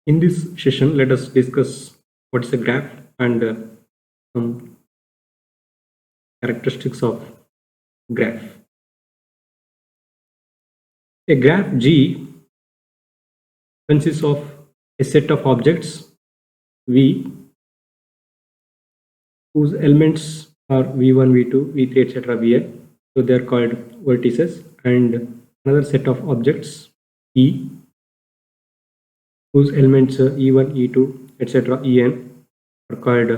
In this session, let us discuss what is a graph and some characteristics of graph. A graph G consists of a set of objects V whose elements are V1, V2, V3, etc. Vn. So they are called vertices, and another set of objects E whose elements E1, E2, etc. En are called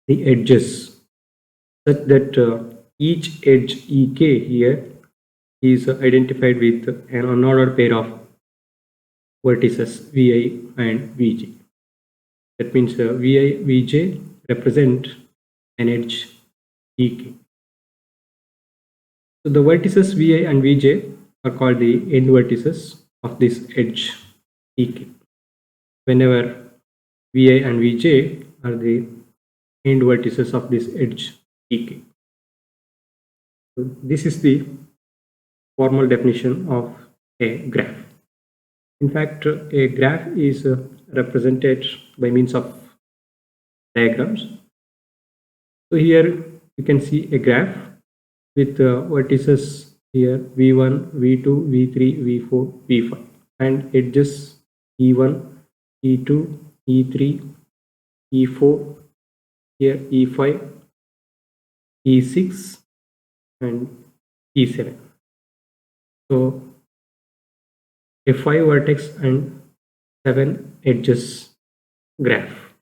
the edges, such that each edge Ek here is identified with an unordered pair of vertices Vi and Vj. That means Vi, Vj represent an edge Ek. So the vertices Vi and Vj are called the end vertices of this edge Ek. Whenever Vi and Vj are the end vertices of this edge Ek. So this is the formal definition of a graph. In fact, a graph is represented by means of diagrams. So here you can see a graph with vertices here V1, V2, V3, V4, V5 and edges E1, E2, E3, E4, here E5, E6 and E7. So a 5 vertex and 7 edges graph.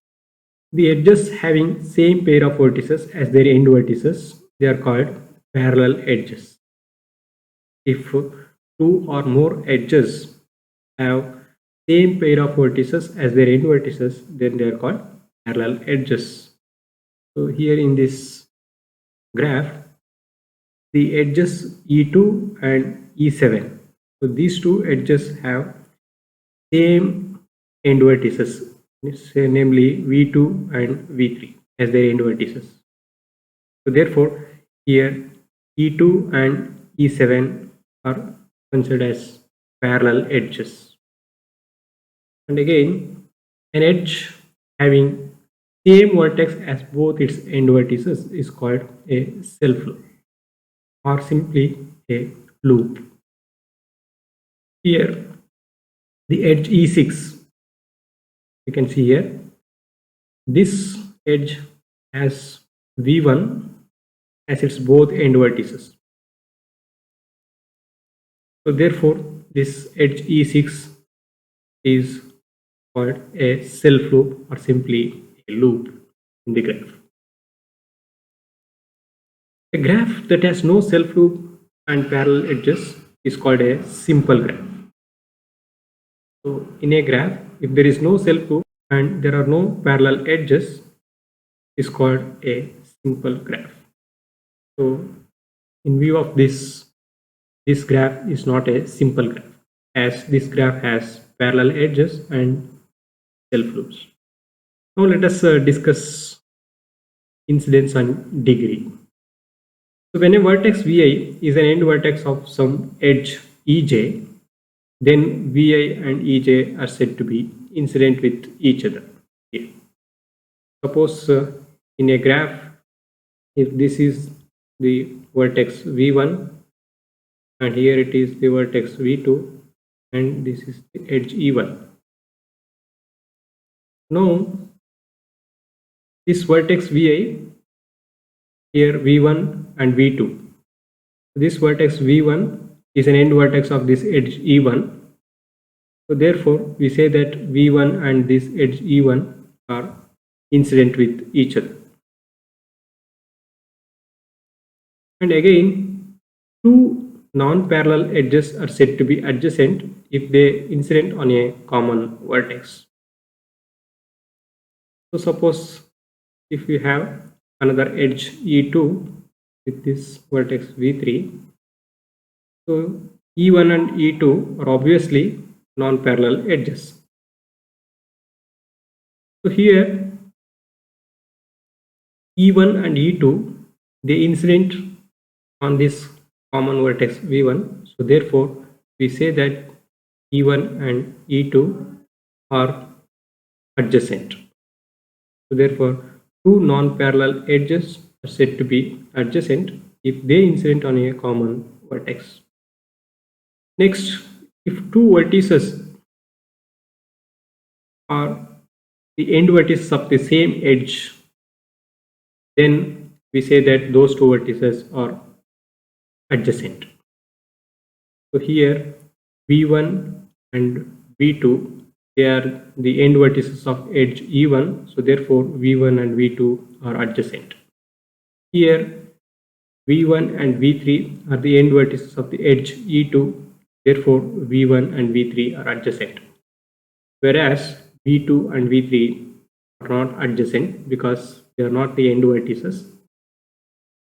The edges having same pair of vertices as their end vertices, they are called parallel edges. If two or more edges have same pair of vertices as their end vertices, then they are called parallel edges. So here in this graph, the edges E2 and E7. So these two edges have same end vertices, namely V2 and V3 as their end vertices. So therefore, here E2 and E7 are considered as parallel edges. And again, an edge having same vertex as both its end vertices is called a self-loop or simply a loop. Here, the edge E6, you can see here, this edge has V1 as its both end vertices. So therefore, this edge E6 is called a self-loop or simply a loop in the graph. A graph that has no self-loop and parallel edges is called a simple graph. So in a graph, if there is no self-loop and there are no parallel edges, is called a simple graph. So in view of this graph is not a simple graph, as this graph has parallel edges and self-loops. Now let us discuss incidence and degree. So when a vertex Vi is an end vertex of some edge Ej, then Vi and Ej are said to be incident with each other. Here. Suppose in a graph, if this is the vertex V1 and here it is the vertex V2 and this is the edge E1. Now this vertex Vi, here V1 and V2. This vertex V1 is an end vertex of this edge E1. So therefore, we say that V1 and this edge E1 are incident with each other. And again, two non-parallel edges are said to be adjacent if they incident on a common vertex. So suppose if we have another edge E2 with this vertex V3, so E1 and E2 are obviously non-parallel edges. So here E1 and E2, they incident on this common vertex V1. So therefore we say that E1 and E2 are adjacent. So therefore, two non-parallel edges are said to be adjacent if they incident on a common vertex. Next, if two vertices are the end vertices of the same edge, then we say that those two vertices are adjacent. So here V1 and V2, they are the end vertices of edge E1, so therefore V1 and V2 are adjacent. Here V1 and V3 are the end vertices of the edge E2, therefore V1 and V3 are adjacent. Whereas V2 and V3 are not adjacent because they are not the end vertices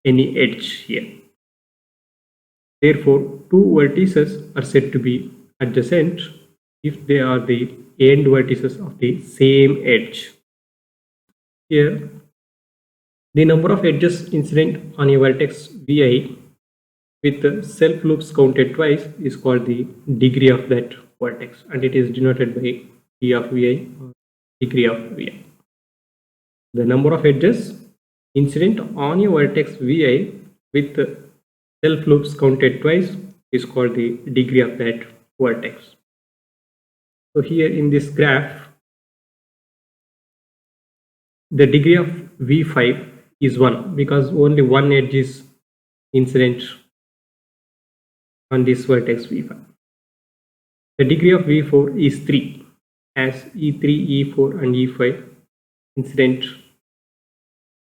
any edge here. Therefore, two vertices are said to be adjacent if they are the end vertices of the same edge. Here, the number of edges incident on a vertex Vi with self loops counted twice is called the degree of that vertex, and it is denoted by d of Vi or degree of Vi. The number of edges incident on a vertex Vi with self loops counted twice is called the degree of that vertex. So here in this graph, the degree of V5 is 1 because only one edge is incident on this vertex V5. The degree of V4 is 3 as E3, E4 and E5 incident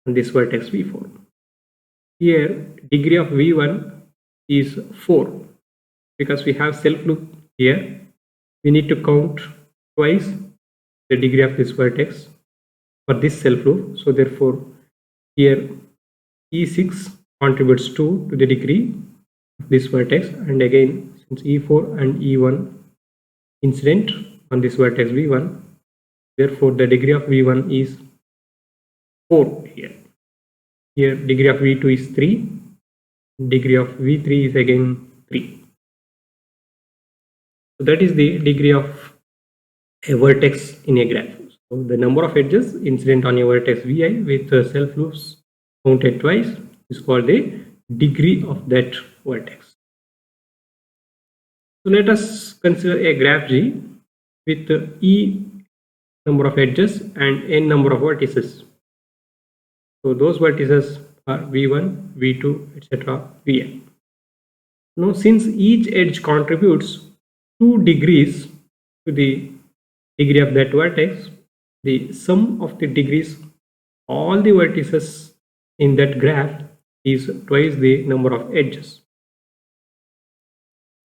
on this vertex V4. Here degree of V1 is 4 because we have self loop here. We need to count twice the degree of this vertex for this self loop. So therefore here E6 contributes 2 to the degree of this vertex, and again since E4 and E1 incident on this vertex V1, therefore the degree of V1 is 4 here. Here degree of V2 is 3, degree of V3 is again 3. So that is the degree of a vertex in a graph. So the number of edges incident on a vertex Vi with self loops counted twice is called the degree of that vertex. So let us consider a graph G with E number of edges and N number of vertices. So those vertices are V1, V2, etc. Vn. Now since each edge contributes 2 degrees to the degree of that vertex, the sum of the degrees all the vertices in that graph is twice the number of edges.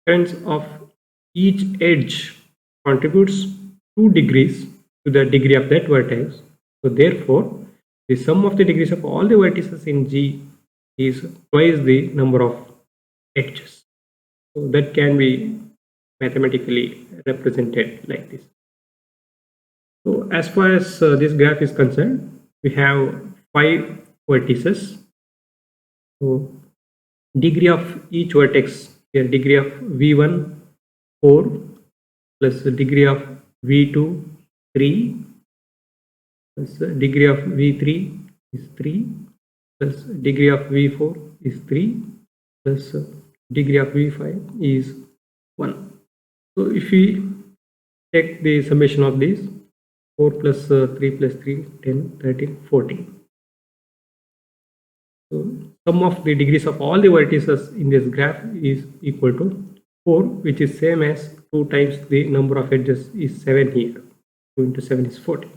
Difference of each edge contributes 2 degrees to the degree of that vertex. So therefore, the sum of the degrees of all the vertices in G is twice the number of edges. So that can be mathematically represented like this. So as far as this graph is concerned, we have 5 vertices. So degree of each vertex here, degree of V1 4 plus the degree of V2 3 plus the degree of V3 is 3 plus degree of V4 is 3 plus degree of V5 is 1. So if we take the summation of these, 4 plus 3 plus 3, 10, 13, 14. So sum of the degrees of all the vertices in this graph is equal to 4, which is same as 2 times the number of edges is 7 here. 2 into 7 is 14.